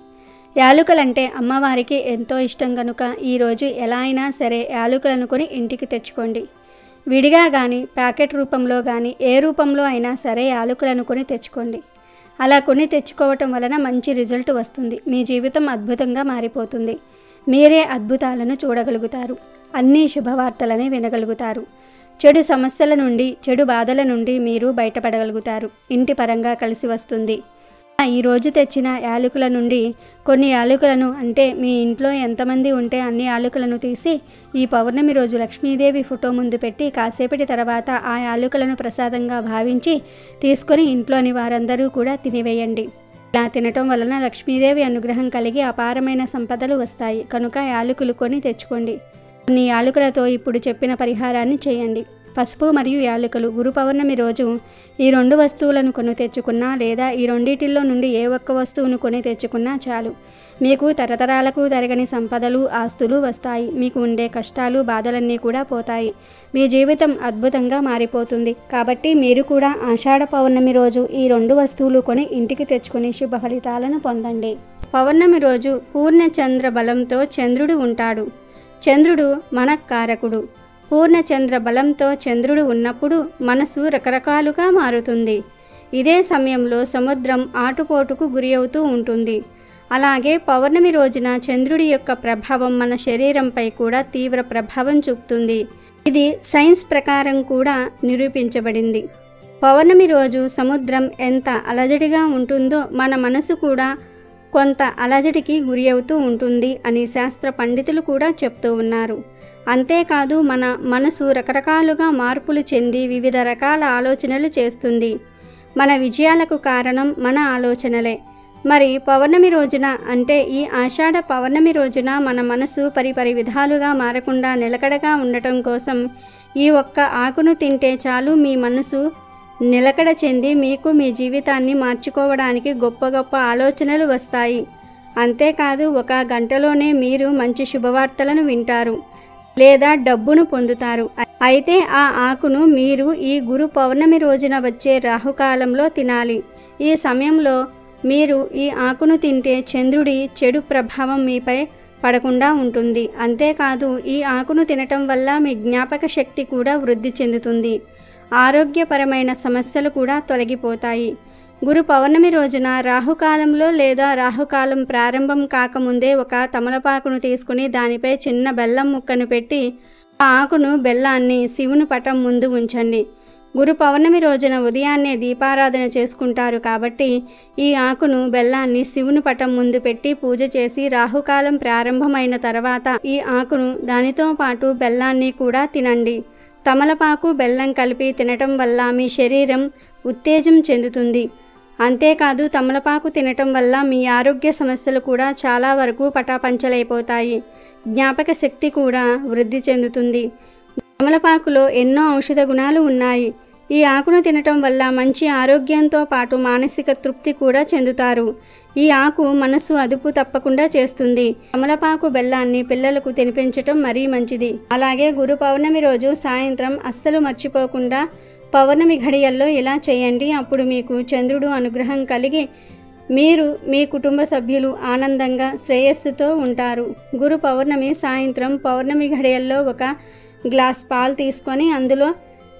Speaker 2: యాలుకలంటే అమ్మవారికి ఎంతో ఇష్టం కనుక ఈరోజు ఎలా అయినా సరే యాలుకలను కొని ఇంటికి తెచ్చుకోండి. విడిగా కానీ ప్యాకెట్ రూపంలో కానీ ఏ రూపంలో అయినా సరే యాలుకలను కొని తెచ్చుకోండి. అలా కొని తెచ్చుకోవటం వలన మంచి రిజల్ట్ వస్తుంది. మీ జీవితం అద్భుతంగా మారిపోతుంది. మీరే అద్భుతాలను చూడగలుగుతారు. అన్ని శుభవార్తలని వినగలుగుతారు. చెడు సమస్యల నుండి, చెడు బాధల నుండి మీరు బయటపడగలుగుతారు. ఇంటి పరంగా కలిసి వస్తుంది. ఈరోజు తెచ్చిన యాలకుల నుండి కొన్ని యాలకులను, అంటే మీ ఇంట్లో ఎంతమంది ఉంటే అన్ని యాలకులను తీసి ఈ పౌర్ణమి రోజు లక్ష్మీదేవి ఫోటో ముందు పెట్టి కాసేపటి తర్వాత ఆ యాలకులను ప్రసాదంగా భావించి తీసుకొని ఇంట్లోని వారందరూ కూడా తినివేయండి. ఇలా తినటం వలన లక్ష్మీదేవి అనుగ్రహం కలిగి అపారమైన సంపదలు వస్తాయి. కనుక యాలకులు కొని తెచ్చుకోండి. కొన్ని యాలకులతో ఇప్పుడు చెప్పిన పరిహారాన్ని చేయండి. పసుపు మరియు యాలకులు. గురు పౌర్ణమి రోజు ఈ 2 వస్తువులను కొని తెచ్చుకున్నా లేదా ఈ రెండిటిల్లో నుండి ఏ ఒక్క వస్తువును కొని తెచ్చుకున్నా చాలు. మీకు తరతరాలకు తరగని సంపదలు, ఆస్తులు వస్తాయి. మీకు ఉండే కష్టాలు, బాధలన్నీ కూడా పోతాయి. మీ జీవితం అద్భుతంగా మారిపోతుంది. కాబట్టి మీరు కూడా ఆషాఢ పౌర్ణమి రోజు ఈ 2 వస్తువులు కొని ఇంటికి తెచ్చుకుని శుభ ఫలితాలను పొందండి. పౌర్ణమి రోజు పూర్ణ చంద్ర బలంతో చంద్రుడు ఉంటాడు. చంద్రుడు మనఃకారకుడు. పూర్ణ చంద్ర బలంతో చంద్రుడు ఉన్నప్పుడు మనసు రకరకాలుగా మారుతుంది. ఇదే సమయంలో సముద్రం ఆటుపోటుకు గురి అవుతూ ఉంటుంది. అలాగే పౌర్ణమి రోజున చంద్రుడి యొక్క ప్రభావం మన శరీరంపై కూడా తీవ్ర ప్రభావం చూపుతుంది. ఇది సైన్స్ ప్రకారం కూడా నిరూపించబడింది. పౌర్ణమి రోజు సముద్రం ఎంత అలజడిగా ఉంటుందో మన మనసు కూడా కొంత అలజడికి గురి అవుతూ ఉంటుంది అని శాస్త్ర పండితులు కూడా చెప్తూ ఉన్నారు. అంతేకాదు మన మనసు రకరకాలుగా మార్పులు చెంది వివిధ రకాల ఆలోచనలు చేస్తుంది. మన విజయాలకు కారణం మన ఆలోచనలే. మరి పౌర్ణమి రోజున అంటే ఈ ఆషాఢ పౌర్ణమి రోజున మన మనసు పరిపరి విధాలుగా మారకుండా నిలకడగా ఉండటం కోసం ఈ ఒక్క ఆకును తింటే చాలు మీ మనసు నిలకడ చెంది మీకు మీ జీవితాన్ని మార్చుకోవడానికి గొప్ప గొప్ప ఆలోచనలు వస్తాయి. అంతేకాదు 1 గంటలోనే మీరు మంచి శుభవార్తలను వింటారు లేదా డబ్బును పొందుతారు. అయితే ఆ ఆకును మీరు ఈ గురు పౌర్ణమి రోజున వచ్చే రాహుకాలంలో తినాలి. ఈ సమయంలో మీరు ఈ ఆకును తింటే చంద్రుడి చెడు ప్రభావం మీపై పడకుండా ఉంటుంది. అంతేకాదు ఈ ఆకును తినటం వల్ల మీ జ్ఞాపక శక్తి కూడా వృద్ధి చెందుతుంది. ఆరోగ్యపరమైన సమస్యలు కూడా తొలగిపోతాయి. గురు పౌర్ణమి రోజున రాహుకాలంలో లేదా రాహుకాలం ప్రారంభం కాకముందే 1 తమలపాకును తీసుకుని దానిపై చిన్న బెల్లం ముక్కను పెట్టి ఆ ఆకును బెల్లాన్ని శివుని పటం ముందు ఉంచండి. గురు పౌర్ణమి రోజున ఉదయాన్నే దీపారాధన చేసుకుంటారు కాబట్టి ఈ ఆకును బెల్లాన్ని శివుని పటం ముందు పెట్టి పూజ చేసి రాహుకాలం ప్రారంభమైన తర్వాత ఈ ఆకును దానితో పాటు బెల్లాన్ని కూడా తినండి. తమలపాకు బెల్లం కలిపి తినటం వల్ల మీ శరీరం ఉత్తేజం చెందుతుంది. అంతేకాదు తమలపాకు తినటం వల్ల మీ ఆరోగ్య సమస్యలు కూడా చాలా వరకు పటాపంచలైపోతాయి. జ్ఞాపక శక్తి కూడా వృద్ధి చెందుతుంది. తమలపాకులో ఎన్నో ఔషధ గుణాలు ఉన్నాయి. ఈ ఆకును తినటం వల్ల మంచి ఆరోగ్యంతో పాటు మానసిక తృప్తి కూడా చెందుతారు. ఈ ఆకు మనసు అదుపు తప్పకుండా చేస్తుంది. తమలపాకు బెల్లాన్ని పిల్లలకు తినిపించటం మరీ మంచిది. అలాగే గురు పౌర్ణమి రోజు సాయంత్రం అస్సలు మర్చిపోకుండా పౌర్ణమి ఘడియల్లో ఇలా చేయండి. అప్పుడు మీకు చంద్రుడు అనుగ్రహం కలిగి మీరు మీ కుటుంబ సభ్యులు ఆనందంగా శ్రేయస్సుతో ఉంటారు. గురు పౌర్ణమి సాయంత్రం పౌర్ణమి ఘడియల్లో 1 గ్లాస్ పాలు తీసుకొని అందులో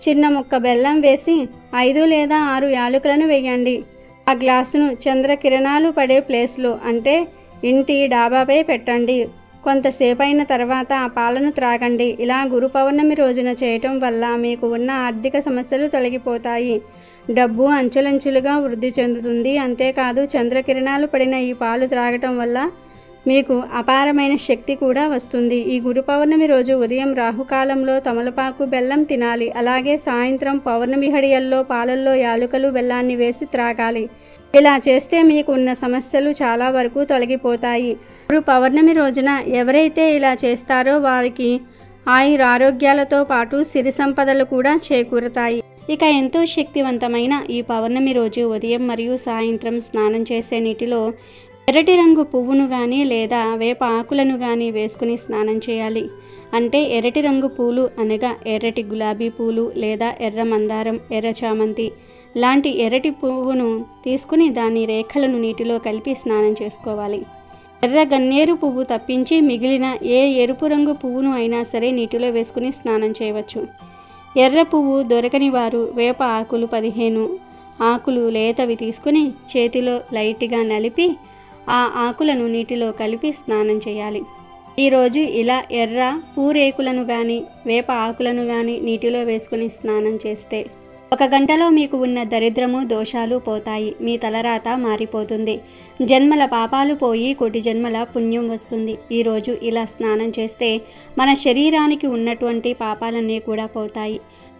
Speaker 2: చిన్న ముక్క బెల్లం వేసి 5 లేదా 6 యాలకులను వేయండి. ఆ గ్లాసును చంద్రకిరణాలు పడే ప్లేస్లో అంటే ఇంటి డాబాపై పెట్టండి. కొంతసేపు అయిన తర్వాత ఆ పాలను త్రాగండి. ఇలా గురు పౌర్ణమి రోజున చేయటం వల్ల మీకు ఉన్న ఆర్థిక సమస్యలు తొలగిపోతాయి. డబ్బు అంచెలంచెలుగా వృద్ధి చెందుతుంది. అంతేకాదు చంద్రకిరణాలు పడిన ఈ పాలు త్రాగటం వల్ల మీకు అపారమైన శక్తి కూడా వస్తుంది. ఈ గురు పౌర్ణమి రోజు ఉదయం రాహుకాలంలో తమలపాకు బెల్లం తినాలి. అలాగే సాయంత్రం పౌర్ణమి హడియల్లో పాలల్లో యాలకులు బెల్లాన్ని వేసి త్రాగాలి. ఇలా చేస్తే మీకు ఉన్న సమస్యలు చాలా వరకు తొలగిపోతాయి. గురు పౌర్ణమి రోజున ఎవరైతే ఇలా చేస్తారో వారికి ఆరోగ్యాలతో పాటు సిరి సంపదలు కూడా చేకూరుతాయి. ఇక ఎంతో శక్తివంతమైన ఈ పౌర్ణమి రోజు ఉదయం మరియు సాయంత్రం స్నానం చేసే నీటిలో ఎర్రటి రంగు పువ్వును కానీ లేదా వేప ఆకులను కానీ వేసుకుని స్నానం చేయాలి. అంటే ఎర్రటి రంగు పూలు అనగా ఎర్రటి గులాబీ పూలు లేదా ఎర్ర మందారం, ఎర్ర చామంతి లాంటి ఎర్రటి పువ్వును తీసుకుని దాని రేఖలను నీటిలో కలిపి స్నానం చేసుకోవాలి. ఎర్ర గన్నేరు పువ్వు తప్పించి మిగిలిన ఏ ఎరుపు రంగు పువ్వును అయినా సరే నీటిలో వేసుకుని స్నానం చేయవచ్చు. ఎర్ర పువ్వు దొరకని వారు వేప ఆకులు 15 ఆకులు లేతవి తీసుకుని చేతిలో లైట్గా నలిపి ఆ ఆకులను నీటిలో కలిపి స్నానం చేయాలి. ఈరోజు ఇలా ఎర్ర పూరేకులను కానీ వేప ఆకులను కానీ నీటిలో వేసుకుని స్నానం చేస్తే 1 గంటలో మీకు ఉన్న దరిద్రము దోషాలు పోతాయి. మీ తలరాత మారిపోతుంది. జన్మల పాపాలు పోయి కోటి జన్మల పుణ్యం వస్తుంది. ఈరోజు ఇలా స్నానం చేస్తే మన శరీరానికి ఉన్నటువంటి పాపాలన్నీ కూడా పోతాయి.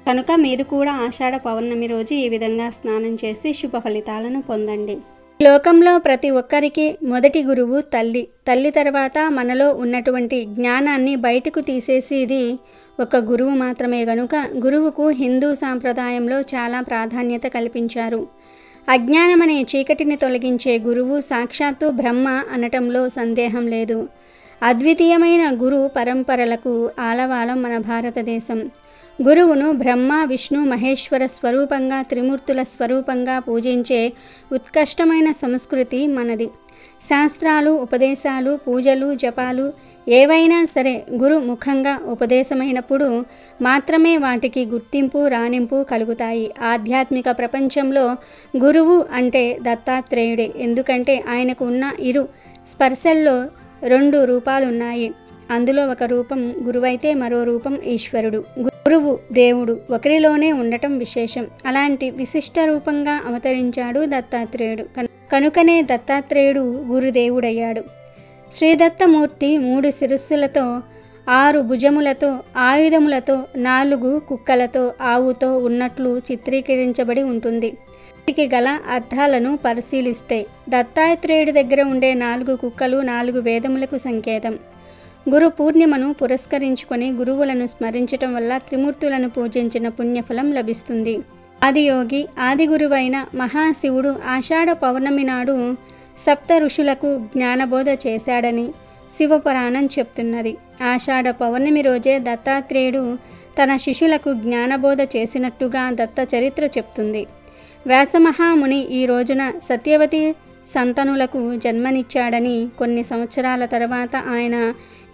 Speaker 2: కనుక మీరు కూడా ఆషాఢ పౌర్ణమి రోజు ఈ విధంగా స్నానం చేసి శుభ ఫలితాలను పొందండి. లోకంలో ప్రతి ఒక్కరికి మొదటి గురువు తల్లి. తల్లి తర్వాత మనలో ఉన్నటువంటి జ్ఞానాన్ని బయటకు తీసేసేది ఒక గురువు మాత్రమే గనుక గురువుకు హిందూ సాంప్రదాయంలో చాలా ప్రాధాన్యత కల్పించారు. అజ్ఞానమనే చీకటిని తొలగించే గురువు సాక్షాత్తు బ్రహ్మ అనటంలో సందేహం లేదు. అద్వితీయమైన గురు పరంపరలకు ఆలవాలం మన భారతదేశం. గురువును బ్రహ్మ, విష్ణు, మహేశ్వర స్వరూపంగా, త్రిమూర్తుల స్వరూపంగా పూజించే ఉత్కృష్టమైన సంస్కృతి మనది. శాస్త్రాలు, ఉపదేశాలు, పూజలు, జపాలు ఏవైనా సరే గురు ముఖంగా ఉపదేశమైనప్పుడు మాత్రమే వాటికి గుర్తింపు, రాణింపు కలుగుతాయి. ఆధ్యాత్మిక ప్రపంచంలో గురువు అంటే దత్తాత్రేయుడే. ఎందుకంటే ఆయనకు ఉన్న ఇరు స్పర్శల్లో 2 రూపాలున్నాయి. అందులో ఒక రూపం గురువైతే మరో రూపం ఈశ్వరుడు. గురువు దేవుడు ఒకరిలోనే ఉండటం విశేషం. అలాంటి విశిష్ట రూపంగా అవతరించాడు దత్తాత్రేయుడు. కనుకనే దత్తాత్రేయుడు గురుదేవుడయ్యాడు. శ్రీదత్తమూర్తి 3 శిరస్సులతో, 6 భుజములతో, ఆయుధములతో, 4 కుక్కలతో, ఆవుతో ఉన్నట్లు చిత్రీకరించబడి ఉంటుంది. వీటికి గల అర్థాలను పరిశీలిస్తే దత్తాత్రేయుడి దగ్గర ఉండే 4 కుక్కలు 4 వేదములకు సంకేతం. గురు పూర్ణిమను పురస్కరించుకొని గురువులను స్మరించటం వల్ల త్రిమూర్తులను పూజించిన పుణ్యఫలం లభిస్తుంది. ఆదియోగి, ఆది గురువైన మహాశివుడు ఆషాఢ పౌర్ణమి నాడు సప్త ఋషులకు జ్ఞానబోధ చేశాడని శివపురాణం చెప్తున్నది. ఆషాఢ పౌర్ణమి రోజే దత్తాత్రేయుడు తన శిష్యులకు జ్ఞానబోధ చేసినట్టుగా దత్త చరిత్ర చెప్తుంది. వ్యాసమహాముని ఈ రోజున సత్యవతి సంతనులకు జన్మనిచ్చాడని, కొన్ని సంవత్సరాల తర్వాత ఆయన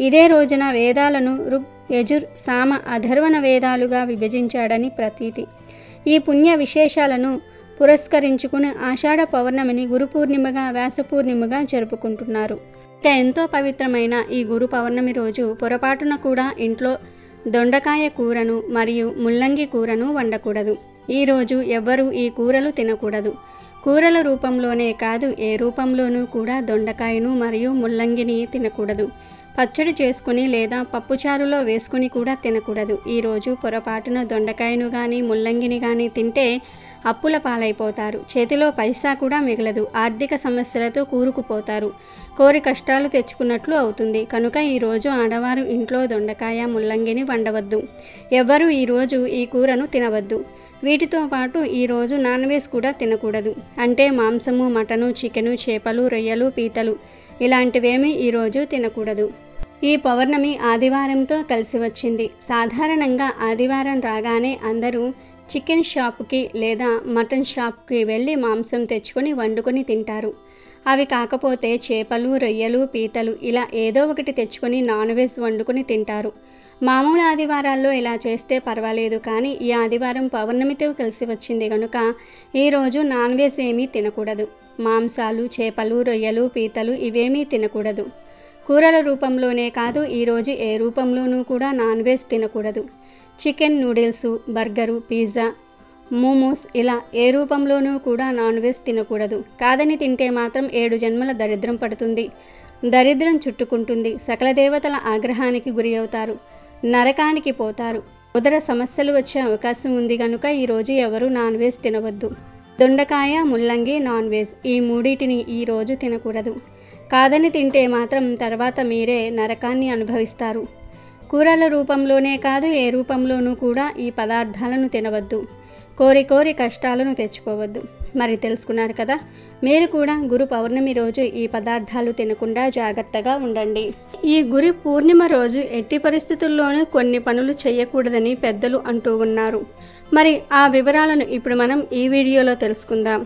Speaker 2: ఇదే రోజున వేదాలను ఋగ్, యజుర్, సామ, అథర్వణ వేదాలుగా విభజించాడని ప్రతీతి. ఈ పుణ్య విశేషాలను పురస్కరించుకుని ఆషాఢ పౌర్ణమిని గురు పూర్ణిమగా, వ్యాస పూర్ణిమగా జరుపుకుంటున్నారు. ఇక ఎంతో పవిత్రమైన ఈ గురు పౌర్ణమి రోజు పొరపాటున కూడా ఇంట్లో దొండకాయ కూరను మరియు ముల్లంగి కూరను వండకూడదు. ఈరోజు ఎవ్వరూ ఈ కూరలు తినకూడదు. కూరల రూపంలోనే కాదు ఏ రూపంలోనూ కూడా దొండకాయను మరియు ముల్లంగిని తినకూడదు. పచ్చడి చేసుకుని లేదా పప్పుచారులో వేసుకుని కూడా తినకూడదు. ఈరోజు పొరపాటున దొండకాయను కానీ ముల్లంగిని కానీ తింటే అప్పుల పాలైపోతారు. చేతిలో పైసా కూడా మిగలదు. ఆర్థిక సమస్యలతో కూరుకుపోతారు. కోరి కష్టాలు తెచ్చుకున్నట్లు అవుతుంది. కనుక ఈరోజు ఆడవారు ఇంట్లో దొండకాయ, ముల్లంగిని వండవద్దు. ఎవ్వరూ ఈరోజు ఈ కూరను తినవద్దు. వీటితో పాటు ఈరోజు నాన్ వెజ్ కూడా తినకూడదు. అంటే మాంసము, మటను, చికెను, చేపలు, రొయ్యలు, పీతలు ఇలాంటివేమీ ఈరోజు తినకూడదు. ఈ పౌర్ణమి ఆదివారంతో కలిసి వచ్చింది. సాధారణంగా ఆదివారం రాగానే అందరూ చికెన్ షాప్కి లేదా మటన్ షాప్కి వెళ్ళి మాంసం తెచ్చుకొని వండుకొని తింటారు. అవి కాకపోతే చేపలు, రొయ్యలు, పీతలు ఇలా ఏదో ఒకటి తెచ్చుకొని నాన్ వెజ్ వండుకొని తింటారు. మామూలు ఆదివారాల్లో ఇలా చేస్తే పర్వాలేదు, కానీ ఈ ఆదివారం పౌర్ణమితో కలిసి వచ్చింది కనుక ఈరోజు నాన్ వెజ్ ఏమీ తినకూడదు. మాంసాలు, చేపలు, రొయ్యలు, పీతలు ఇవేమీ తినకూడదు. కూరల రూపంలోనే కాదు ఈరోజు ఏ రూపంలోనూ కూడా నాన్ వెజ్ తినకూడదు. Chicken, noodles, burger, pizza, momos ఇలా ఏ రూపంలోనూ కూడా నాన్ వెజ్ తినకూడదు. కాదని తింటే మాత్రం 7 జన్మల దరిద్రం పడుతుంది. దరిద్రం చుట్టుకుంటుంది. సకల దేవతల ఆగ్రహానికి గురి అవుతారు. నరకానికి పోతారు. ఉదర సమస్యలు వచ్చే అవకాశం ఉంది కనుక ఈరోజు ఎవరు నాన్ వెజ్ తినవద్దు. దొండకాయ, ముల్లంగి నాన్ వెజ్ ఈ మూడింటిని ఈరోజు తినకూడదు. కాదని తింటే మాత్రం తర్వాత మీరే నరకాన్ని అనుభవిస్తారు. కూరల రూపంలోనే కాదు ఏ రూపంలోనూ కూడా ఈ పదార్థాలను తినవద్దు. కోరి కోరి కష్టాలను తెచ్చుకోవద్దు. మరి తెలుసుకున్నారు కదా, మీరు కూడా గురు పౌర్ణమి రోజు ఈ పదార్థాలు తినకుండా జాగ్రత్తగా ఉండండి. ఈ గురు పూర్ణిమ రోజు ఎట్టి పరిస్థితుల్లోనూ కొన్ని పనులు చేయకూడదని పెద్దలు అంటూ ఉన్నారు. మరి ఆ వివరాలను ఇప్పుడు మనం ఈ వీడియోలో తెలుసుకుందాం.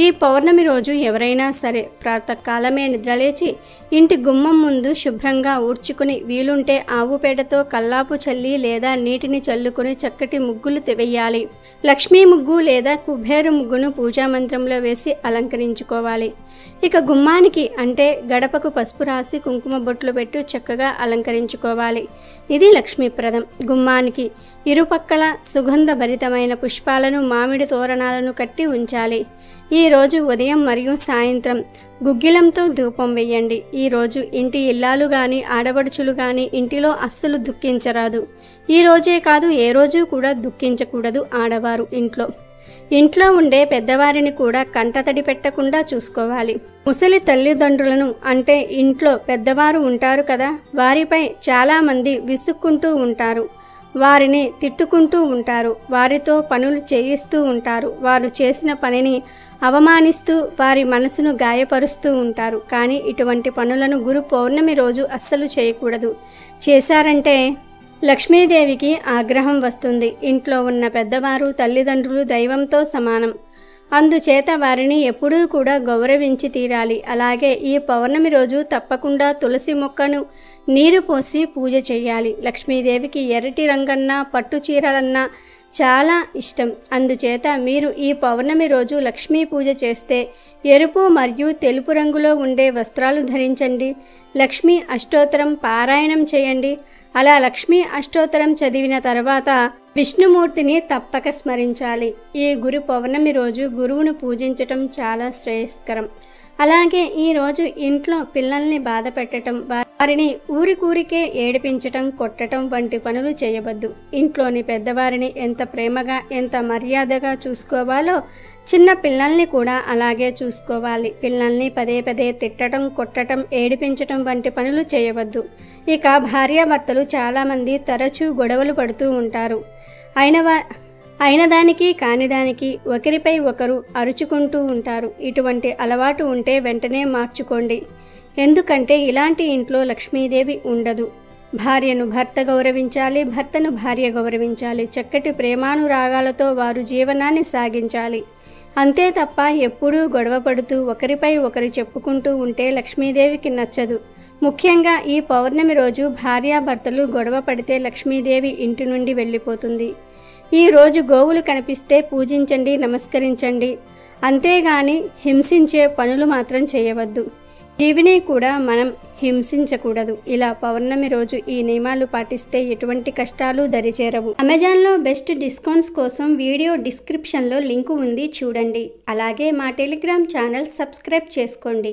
Speaker 2: ఈ పౌర్ణమి రోజు ఎవరైనా సరే ప్రాతకాలమే నిద్రలేచి ఇంటి గుమ్మం ముందు శుభ్రంగా ఊడ్చుకుని వీలుంటే ఆవు పేడతో కల్లాపు చల్లి లేదా నీటిని చల్లుకొని చక్కటి ముగ్గులు వేయాలి. లక్ష్మీ ముగ్గు లేదా కుబేర ముగ్గును పూజా మంత్రంలో వేసి అలంకరించుకోవాలి. ఇక గుమ్మానికి అంటే గడపకు పసుపు రాసి కుంకుమ బొట్లు పెట్టి చక్కగా అలంకరించుకోవాలి. ఇది లక్ష్మీప్రదం. గుమ్మానికి ఇరుపక్కల సుగంధభరితమైన పుష్పాలను, మామిడి తోరణాలను కట్టి ఉంచాలి. ఈరోజు ఉదయం మరియు సాయంత్రం గుగ్గిలంతో ధూపం వేయండి. ఈరోజు ఇంటి ఇల్లాలు కానీ ఆడపడుచులు కానీ ఇంటిలో అస్సలు దుఃఖించరాదు. ఈ రోజే కాదు ఏ రోజు కూడా దుఃఖించకూడదు ఆడవారు ఇంట్లో. ఇంట్లో ఉండే పెద్దవారిని కూడా కంటతడి పెట్టకుండా చూసుకోవాలి. ముసలి తల్లిదండ్రులను అంటే ఇంట్లో పెద్దవారు ఉంటారు కదా, వారిపై చాలామంది విసుక్కుంటూ ఉంటారు, వారిని తిట్టుకుంటూ ఉంటారు, వారితో పనులు చేయిస్తూ ఉంటారు, వారు చేసిన పనిని అవమానిస్తూ వారి మనసును గాయపరుస్తూ ఉంటారు. కానీ ఇటువంటి పనులను గురు పౌర్ణమి రోజు అస్సలు చేయకూడదు. చేశారంటే లక్ష్మీదేవికి ఆగ్రహం వస్తుంది. ఇంట్లో ఉన్న పెద్దవారు తల్లిదండ్రులు దైవంతో సమానం. అందుచేత వారిని ఎప్పుడూ కూడా గౌరవించి తీరాలి. అలాగే ఈ పౌర్ణమి రోజు తప్పకుండా తులసి మొక్కను నీరు పోసి పూజ చేయాలి. లక్ష్మీదేవికి ఎర్రటి రంగన్నా పట్టు చీరలన్నా చాలా ఇష్టం. అందుచేత మీరు ఈ పౌర్ణమి రోజు లక్ష్మీ పూజ చేస్తే ఎరుపు మరియు తెలుపు రంగులో ఉండే వస్త్రాలు ధరించండి. లక్ష్మీ అష్టోత్తరం పారాయణం చేయండి. అలా లక్ష్మీ అష్టోత్తరం చదివిన తర్వాత విష్ణుమూర్తిని తప్పక స్మరించాలి. ఈ గురు పౌర్ణమి రోజు గురువును పూజించటం చాలా శ్రేయస్కరం. అలాగే ఈరోజు ఇంట్లో పిల్లల్ని బాధ పెట్టడం, వారిని ఊరికూరికే ఏడిపించటం, కొట్టడం వంటి పనులు చేయవద్దు. ఇంట్లోని పెద్దవారిని ఎంత ప్రేమగా ఎంత మర్యాదగా చూసుకోవాలో చిన్న పిల్లల్ని కూడా అలాగే చూసుకోవాలి. పిల్లల్ని పదే పదే తిట్టడం, కొట్టడం, ఏడిపించటం వంటి పనులు చేయవద్దు. ఇక భార్యాభర్తలు చాలామంది తరచూ గొడవలు పడుతూ ఉంటారు. అయినదానికి కానిదానికి ఒకరిపై ఒకరు అరుచుకుంటూ ఉంటారు. ఇటువంటి అలవాటు ఉంటే వెంటనే మార్చుకోండి. ఎందుకంటే ఇలాంటి ఇంట్లో లక్ష్మీదేవి ఉండదు. భార్యను భర్త గౌరవించాలి, భర్తను భార్య గౌరవించాలి. చక్కటి ప్రేమానురాగాలతో వారు జీవనాన్ని సాగించాలి. అంతే తప్ప ఎప్పుడూ గొడవ పడుతూ ఒకరిపై ఒకరు చెప్పుకుంటూ ఉంటే లక్ష్మీదేవికి నచ్చదు. ముఖ్యంగా ఈ పౌర్ణమి రోజు భార్యాభర్తలు గొడవ పడితే లక్ష్మీదేవి ఇంటి నుండి వెళ్ళిపోతుంది. ఈ రోజు గోవులు కనిపిస్తే పూజించండి, నమస్కరించండి. అంతేగాని హింసించే పనులు మాత్రం చేయవద్దు. జీవిని కూడా మనం హింసించకూడదు. ఇలా పౌర్ణమి రోజు ఈ నియమాలు పాటిస్తే ఎటువంటి కష్టాలు దరిచేరవు. అమెజాన్లో బెస్ట్ డిస్కౌంట్స్ కోసం వీడియో డిస్క్రిప్షన్లో లింకు ఉంది, చూడండి. అలాగే మా టెలిగ్రామ్ ఛానల్ సబ్స్క్రైబ్ చేసుకోండి.